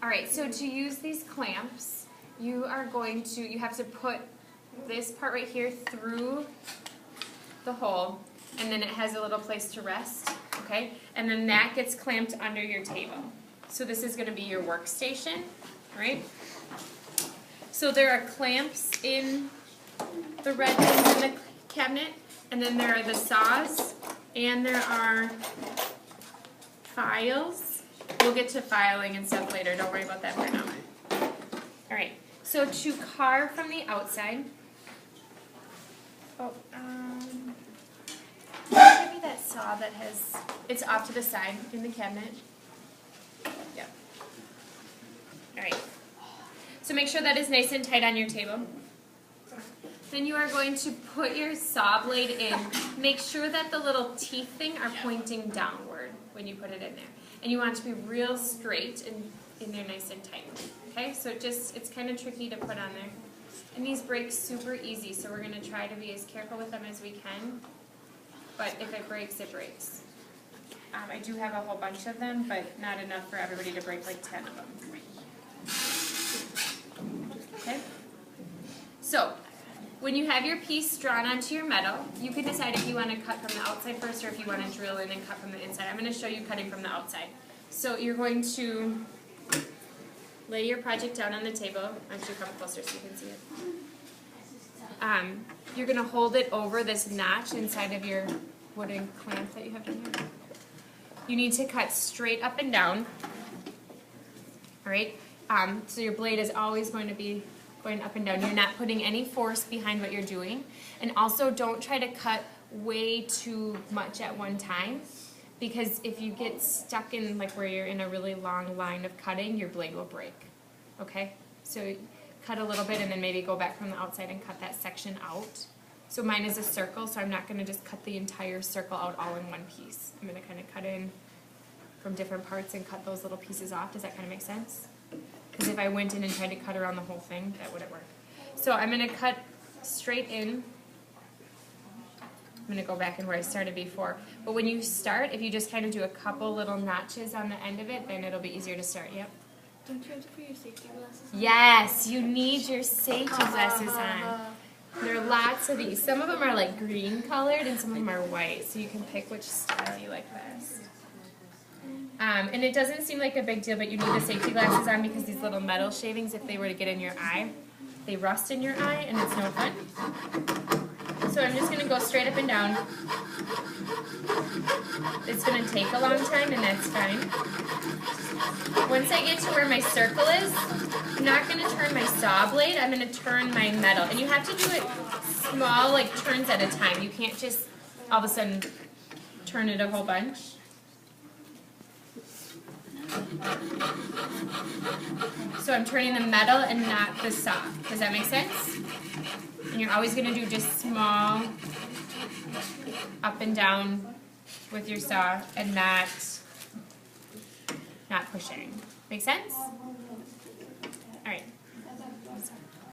All right, so to use these clamps, you have to put this part right here through the hole, and then it has a little place to rest, okay? And then that gets clamped under your table. So this is going to be your workstation, right? So there are clamps in the red things in the cabinet, and then there are the saws, and there are files. We'll get to filing and stuff later. Don't worry about that for now. All right. So to carve from the outside, give me that saw that it's off to the side in the cabinet. Yep. All right. So make sure that is nice and tight on your table. Then you are going to put your saw blade in. Make sure that the little teeth thing are pointing downward when you put it in there. And you want it to be real straight and in there nice and tight. Okay, so it's kind of tricky to put on there. And these break super easy, so we're going to try to be as careful with them as we can. But if it breaks, it breaks. I do have a whole bunch of them, but not enough for everybody to break like 10 of them. Okay? So, when you have your piece drawn onto your metal, you can decide if you want to cut from the outside first or if you want to drill in and cut from the inside. I'm going to show you cutting from the outside. So you're going to lay your project down on the table. Actually, come closer so you can see it. You're going to hold it over this notch inside of your wooden clamp that you have down here. You need to cut straight up and down. All right? So your blade is always going to be going up and down. You're not putting any force behind what you're doing. And also don't try to cut way too much at one time, because if you get stuck in like where you're in a really long line of cutting, your blade will break. Okay? So cut a little bit and then maybe go back from the outside and cut that section out. So mine is a circle, so I'm not going to just cut the entire circle out all in one piece. I'm going to kind of cut in from different parts and cut those little pieces off. Does that kind of make sense? Because if I went in and tried to cut around the whole thing, that wouldn't work. So I'm going to cut straight in. I'm going to go back in where I started before. But when you start, if you just kind of do a couple little notches on the end of it, then it'll be easier to start. Yep. Don't you have to put your safety glasses on? Yes, you need your safety glasses on. There are lots of these. Some of them are like green colored and some of them are white. So you can pick which style you like best. And it doesn't seem like a big deal, but you need the safety glasses on because these little metal shavings, if they were to get in your eye, they rust in your eye and it's no fun. So I'm just going to go straight up and down. It's going to take a long time and that's fine. Once I get to where my circle is, I'm not going to turn my saw blade, I'm going to turn my metal. And you have to do it small, like turns at a time. You can't just all of a sudden turn it a whole bunch. So I'm turning the metal and not the saw. Does that make sense? And you're always going to do just small up and down with your saw and not pushing. Make sense? All right.